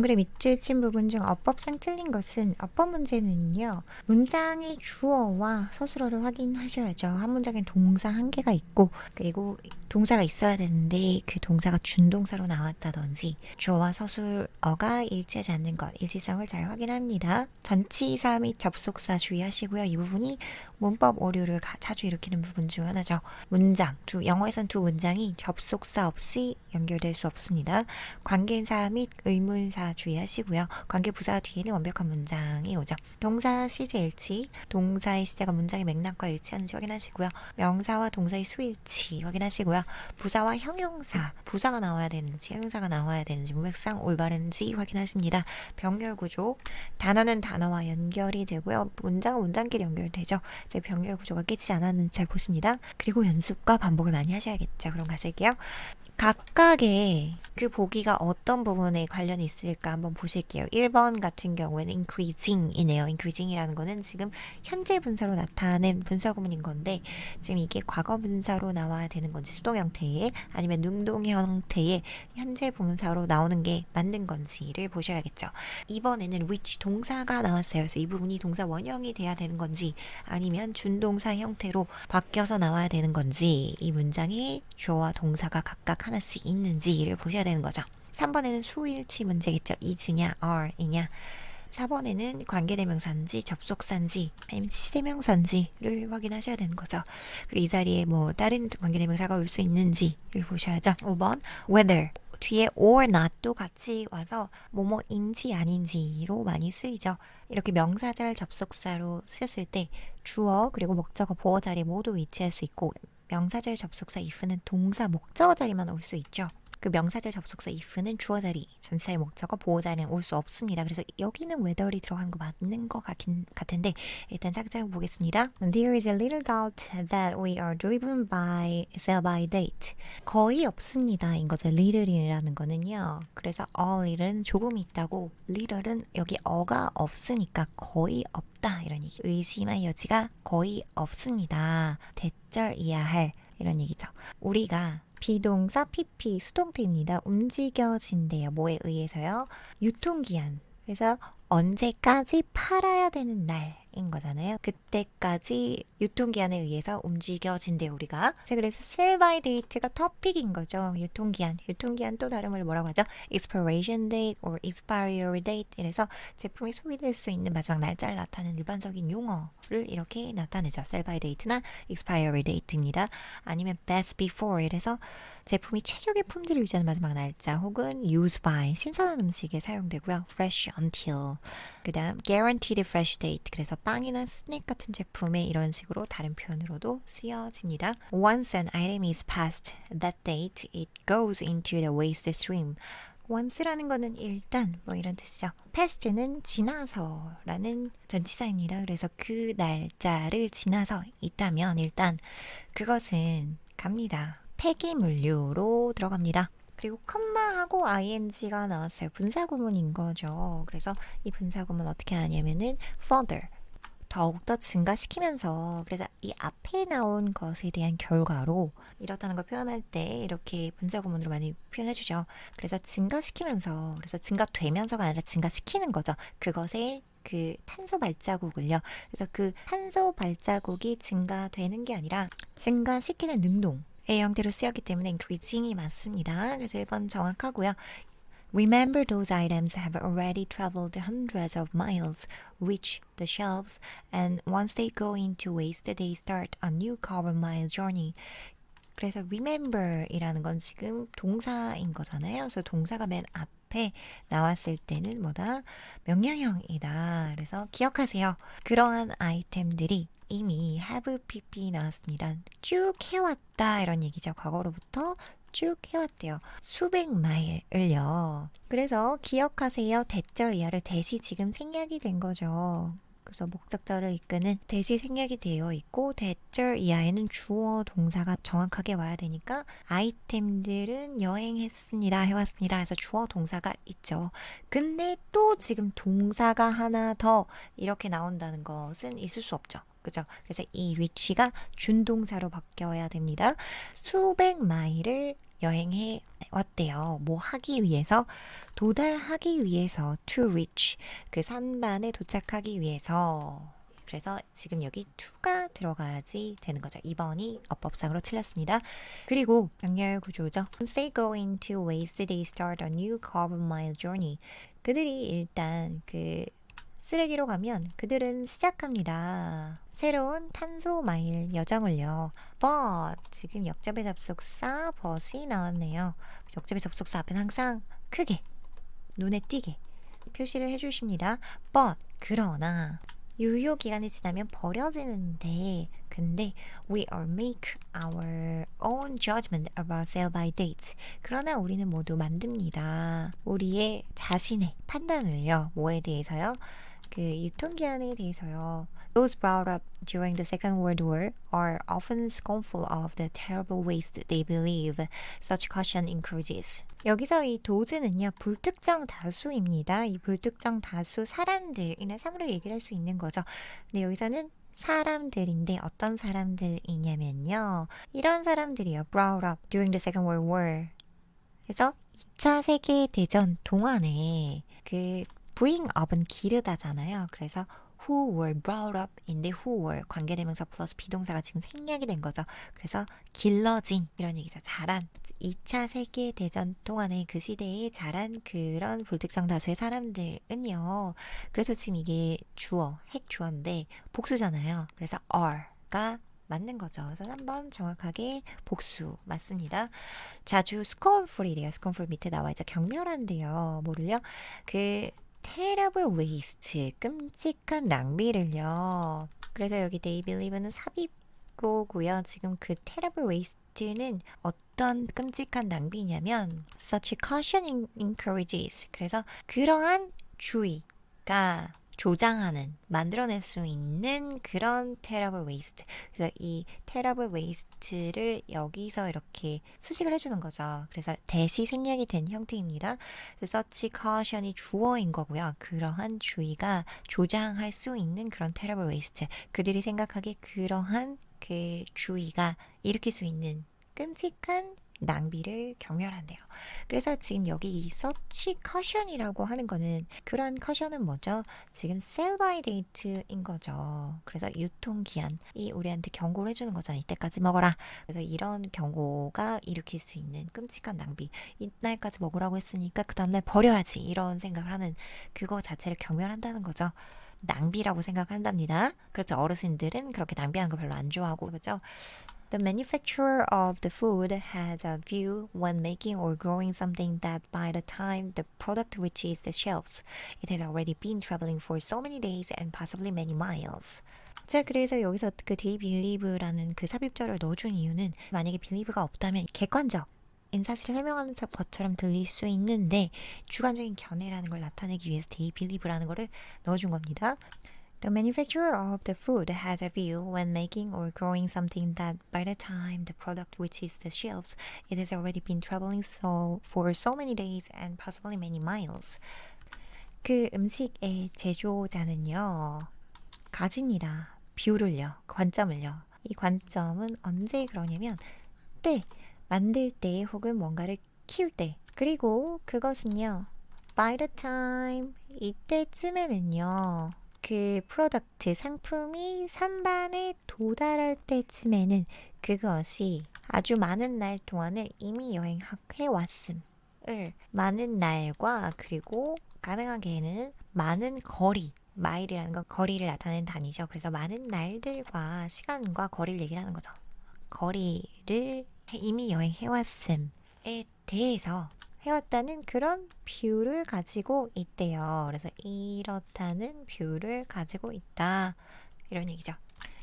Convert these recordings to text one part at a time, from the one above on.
글의 밑줄 친 부분 중 어법상 틀린 것은 어법 문제는요. 문장의 주어와 서술어를 확인하셔야죠. 한 문장엔 동사 한 개가 있고 그리고 동사가 있어야 되는데 그 동사가 준동사로 나왔다든지 주어와 서술어가 일치하지 않는 것, 일치성을 잘 확인합니다. 전치사 및 접속사 주의하시고요. 이 부분이 문법 오류를 자주 일으키는 부분 중 하나죠. 문장, 영어에선 두 문장이 접속사 없이 연결될 수 없습니다. 관계사 및 의문사 주의하시고요. 관계부사 뒤에는 완벽한 문장이 오죠. 동사 시제 일치, 동사의 시제가 문장의 맥락과 일치하는지 확인하시고요. 명사와 동사의 수일치 확인하시고요. 부사와 형용사, 부사가 나와야 되는지 형용사가 나와야 되는지 문맥상 올바른지 확인하십니다. 병렬구조, 단어는 단어와 연결이 되고요. 문장은 문장끼리 연결되죠. 제 병렬구조가 깨지지 않았는지 잘 보십니다. 그리고 연습과 반복을 많이 하셔야겠죠. 그럼 가실게요. 각각의 그 보기가 어떤 부분에 관련이 있을까 한번 보실게요. 1번 같은 경우에는 increasing이네요. increasing이라는 거는 지금 현재 분사로 나타낸 분사 구문인 건데 지금 이게 과거 분사로 나와야 되는 건지 수동 형태의 아니면 능동 형태의 현재 분사로 나오는 게 맞는 건지를 보셔야겠죠. 이번에는 which 동사가 나왔어요. 그래서 이 부분이 동사 원형이 돼야 되는 건지 아니면 준동사 형태로 바뀌어서 나와야 되는 건지 이 문장에 주어와 동사가 각각 하나씩 있는지를 보셔야 되는 거죠. 3번에는 수일치 문제겠죠. is냐, are이냐. 4번에는 관계대명사인지 접속사인지 아니면 시대명사인지를 확인하셔야 되는 거죠. 그리고 이 자리에 뭐 다른 관계대명사가 올 수 있는지를 보셔야죠. 5번 whether 뒤에 or not도 같이 와서 뭐뭐인지 아닌지로 많이 쓰이죠. 이렇게 명사절 접속사로 쓰였을 때 주어 그리고 목적어 보어 자리에 모두 위치할 수 있고 명사절 접속사 if는 동사 목적어 자리만 올 수 있죠. 그 명사절 접속사 if는 주어 자리, 전치사의 목적어 보어 자리는 올 수 없습니다. 그래서 여기는 whether이 들어간 거 맞는 거 같은데 일단 작작을 보겠습니다. There is a little doubt that we are driven by sell by date. 거의 없습니다. 인 거죠. little이라는 거는요. 그래서 little은 조금 있다고 little은 여기 어가 없으니까 거의 없다 이런 얘기. 의심할 여지가 거의 없습니다. 대절이야 할 이런 얘기죠. 우리가 비동사 PP 수동태입니다. 움직여진대요. 뭐에 의해서요? 유통기한. 그래서 언제까지 팔아야 되는 날인 거잖아요. 그때까지 유통기한에 의해서 움직여진대요. 우리가. 자, 그래서 sell by date가 토픽인 거죠. 유통기한. 유통기한 또 다름을 뭐라고 하죠? expiration date or expiry date. 이래서 제품이 소비될 수 있는 마지막 날짜를 나타내는 일반적인 용어를 이렇게 나타내죠. sell by date나 expiry date입니다. 아니면 best before. 이래서 제품이 최적의 품질을 유지하는 마지막 날짜 혹은 use by 신선한 음식에 사용되고요. fresh until 그 다음 guaranteed fresh date 그래서 빵이나 스낵 같은 제품에 이런 식으로 다른 표현으로도 쓰여집니다. Once an item is past that date, it goes into the waste stream. once라는 거는 일단 뭐 이런 뜻이죠. past는 지나서라는 전치사입니다. 그래서 그 날짜를 지나서 있다면 일단 그것은 갑니다. 폐기물류로 들어갑니다. 그리고 컴마하고 ing가 나왔어요. 분사구문인 거죠. 그래서 이 분사구문 어떻게 하냐면은 further 더욱더 증가시키면서 그래서 이 앞에 나온 것에 대한 결과로 이렇다는 걸 표현할 때 이렇게 분사구문으로 많이 표현해주죠. 그래서 증가시키면서 그래서 증가되면서가 아니라 증가시키는 거죠. 그것의 그 탄소 발자국을요. 그래서 그 탄소 발자국이 증가되는 게 아니라 증가시키는 능동 의 형태로 쓰였기 때문에 increasing이 맞습니다. 그래서 1번 정확하고요. Remember those items have already traveled hundreds of miles, reach the shelves, and once they go into waste, they start a new carbon mile journey. 그래서 remember이라는 건 지금 동사인 거잖아요. 그래서 동사가 맨 앞에 나왔을 때는 뭐다? 명령형이다. 그래서 기억하세요. 그러한 아이템들이 이미 have pp 나왔습니다. 쭉 해왔다 이런 얘기죠. 과거로부터 쭉 해왔대요. 수백 마일을요. 그래서 기억하세요. 대절 이하를 대시 지금 생략이 된 거죠. 그래서 목적절을 이끄는 대시 생략이 되어 있고 대절 이하에는 주어 동사가 정확하게 와야 되니까 아이템들은 여행했습니다. 해왔습니다. 해서 주어 동사가 있죠. 근데 또 지금 동사가 하나 더 이렇게 나온다는 것은 있을 수 없죠. 그죠? 그래서 이 reach가 준동사로 바뀌어야 됩니다. 수백 마일을 여행해 왔대요. 뭐 하기 위해서, 도달하기 위해서, to reach, 그 산반에 도착하기 위해서. 그래서 지금 여기 to가 들어가야지 되는 거죠. 2번이 어법상으로 틀렸습니다. 그리고 연결 구조죠. Once they go into waste, they start a new carbon mile journey. 그들이 일단 그 쓰레기로 가면 그들은 시작합니다. 새로운 탄소 마일 여정을요. But 지금 역접의 접속사 but이 나왔네요. 역접의 접속사 앞에는 항상 크게 눈에 띄게 표시를 해주십니다. But 그러나 유효 기간이 지나면 버려지는데 근데 we all make our own judgment about sell by dates. 그러나 우리는 모두 만듭니다. 우리의 자신의 판단을요. 뭐에 대해서요? 그 유통기한에 대해서요. Those brought up during the Second World War are often scornful of the terrible waste they believe such caution encourages. 여기서 이 도즈는요, 불특정 다수입니다. 이 불특정 다수 사람들이나 사물을 얘기를 할 수 있는 거죠. 근데 여기서는 사람들인데 어떤 사람들이냐면요. 이런 사람들이요. brought up during the Second World War. 그래서 2차 세계대전 동안에 그 bring up은 기르다잖아요. 그래서 who were brought up 인데 who were 관계대명사 플러스 비동사가 지금 생략이 된 거죠. 그래서 길러진 이런 얘기죠. 자란 2차 세계대전 동안에 그 시대에 자란 그런 불특정 다수의 사람들은요. 그래서 지금 이게 주어, 핵주어인데 복수잖아요. 그래서 are가 맞는 거죠. 그래서 3번 정확하게 복수 맞습니다. 자주 scornful이래요. scornful 밑에 나와 있죠. 경멸한데요. 뭐를요? 그 terrible waste, 끔찍한 낭비를요. 그래서 여기 they believe는 삽입고고요. 지금 그 terrible waste는 어떤 끔찍한 낭비냐면 such caution encourages. 그래서 그러한 주의가 조장하는, 만들어낼 수 있는 그런 terrible waste. 그래서 이 terrible waste를 여기서 이렇게 수식을 해주는 거죠. 그래서 대시 생략이 된 형태입니다. such caution이 주어인 거고요. 그러한 주의가 조장할 수 있는 그런 terrible waste. 그들이 생각하기에 그러한 그 주의가 일으킬 수 있는 끔찍한 낭비를 경멸한대요. 그래서 지금 여기 이 such caution이라고 하는 거는 그런 caution은 뭐죠? 지금 sell by date인 거죠. 그래서 유통기한이 우리한테 경고를 해주는 거잖아요. 이때까지 먹어라. 그래서 이런 경고가 일으킬 수 있는 끔찍한 낭비. 이날까지 먹으라고 했으니까 그 다음날 버려야지. 이런 생각을 하는 그거 자체를 경멸한다는 거죠. 낭비라고 생각한답니다. 그렇죠. 어르신들은 그렇게 낭비하는 거 별로 안 좋아하고 그렇죠. The manufacturer of the food has a view when making or growing something that by the time the product reaches the shelves, it has already been traveling for so many days and possibly many miles. 자, 그래서 여기서 그 they believe라는 그 삽입절을 넣어준 이유는 만약에 believe가 없다면 객관적 인 사실을 설명하는 것처럼 들릴 수 있는데 주관적인 견해라는 걸 나타내기 위해서 they believe라는 거를 넣어준 겁니다. The manufacturer of the food has a view when making or growing something that by the time the product reaches the shelves, it has already been traveling for so many days and possibly many miles. 그 음식의 제조자는요, 가집니다. 뷰를요, 관점을요. 이 관점은 언제 그러냐면, 때, 만들 때 혹은 뭔가를 키울 때. 그리고 그것은요, by the time, 이때쯤에는요, 그 프로덕트, 상품이 선반에 도달할 때쯤에는 그것이 아주 많은 날 동안을 이미 여행해 왔음을 많은 날과 그리고 가능하게는 많은 거리, 마일이라는 건 거리를 나타내는 단위죠. 그래서 많은 날들과 시간과 거리를 얘기를 하는 거죠. 거리를 이미 여행해 왔음에 대해서 해왔다는 그런 뷰를 가지고 있대요. 그래서 이렇다는 뷰를 가지고 있다. 이런 얘기죠.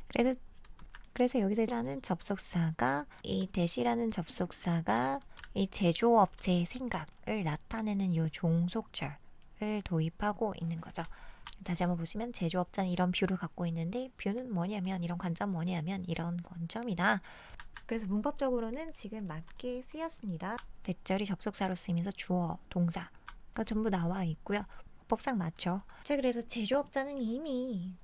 그래서 여기서라는 접속사가 이 대시라는 접속사가 이 제조업체의 생각을 나타내는 요 종속절을 도입하고 있는 거죠. 다시 한번 보시면 제조업자는 이런 뷰를 갖고 있는데 뷰는 뭐냐면 이런 관점 뭐냐면 이런 관점이다. 그래서 문법적으로는 지금 맞게 쓰였습니다. 대절이 접속사로 쓰이면서 주어, 동사가 전부 나와 있고요. 어법상 맞죠. 자, 그래서 제조업자는 이미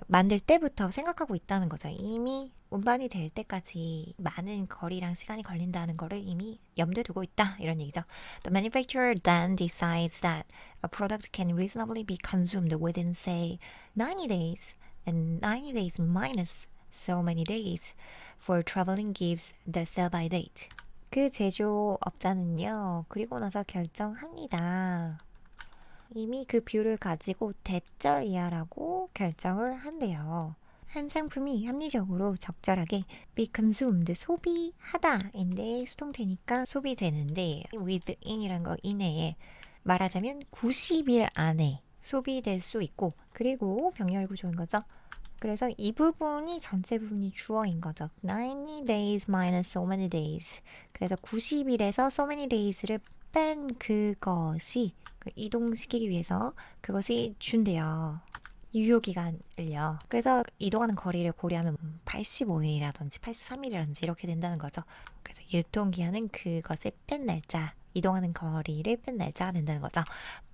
만들 때부터 생각하고 있다는 거죠. 이미 운반이 될 때까지 많은 거리랑 시간이 걸린다는 거를 이미 염두에 두고 있다. 이런 얘기죠. The manufacturer then decides that a product can reasonably be consumed within, say, 90 days, and 90 days minus so many days for traveling gives the sell-by date. 그 제조업자는요, 그리고 나서 결정합니다. 이미 그 뷰를 가지고 대절 이하라고 결정을 한대요. 한 상품이 합리적으로 적절하게 be consumed, 소비하다인데 수동태니까 소비되는데 within이란 거 이내에 말하자면 90일 안에 소비될 수 있고, 그리고 병렬 구조인 거죠. 그래서 이 부분이 전체 부분이 주어인 거죠. 90 days minus so many days. 그래서 90일에서 so many days를 뺀 그것이 이동시키기 위해서 그것이 준대요. 유효기간을요. 그래서 이동하는 거리를 고려하면 85일이라든지 83일이라든지 이렇게 된다는 거죠. 그래서 유통기한은 그것을 뺀 날짜, 이동하는 거리를 뺀 날짜가 된다는 거죠.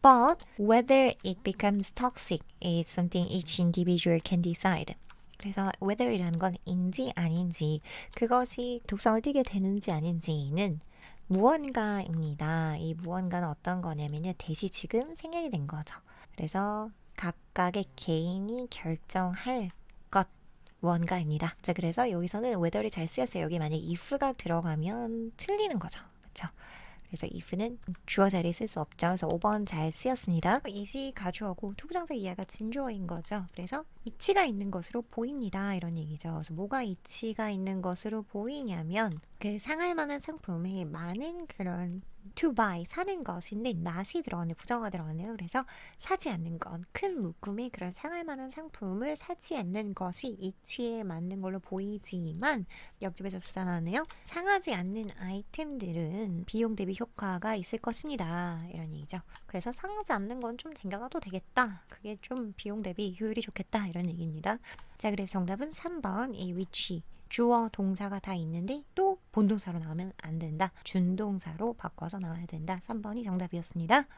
But whether it becomes toxic is something each individual can decide. 그래서 whether이라는 건 인지 아닌지, 그것이 독성을 띠게 되는지 아닌지는 무언가입니다. 이 무언가는 어떤 거냐면요, 대시 지금 생략이 된 거죠. 그래서 각각의 개인이 결정할 것, 무언가입니다. 자, 그래서 여기서는 whether이 잘 쓰였어요. 여기 만약 if가 들어가면 틀리는 거죠. 그렇죠? 그래서 if는 주어 자리에 쓸 수 없죠. 그래서 5번 잘 쓰였습니다. 이시 가주어고 투부정사 이하가 진주어인 거죠. 그래서 이치가 있는 것으로 보입니다. 이런 얘기죠. 그래서 뭐가 이치가 있는 것으로 보이냐면 그 상할 만한 상품이 많은 그런 to buy, 사는 것인데 not이 들어가네요. 부정어가 들어가네요. 그래서 사지 않는 것, 큰 묶음의 그런 상할 만한 상품을 사지 않는 것이 이치에 맞는 걸로 보이지만 역집에서 부산하네요. 상하지 않는 아이템들은 비용 대비 효과가 있을 것입니다. 이런 얘기죠. 그래서 상하지 않는 건 좀 쟁겨놔도 되겠다. 그게 좀 비용 대비 효율이 좋겠다. 이런 얘기입니다. 자, 그래서 정답은 3번 이 which. 주어 동사가 다 있는데 또 본동사로 나오면 안 된다. 준동사로 바꿔서 나와야 된다. 3번이 정답이었습니다.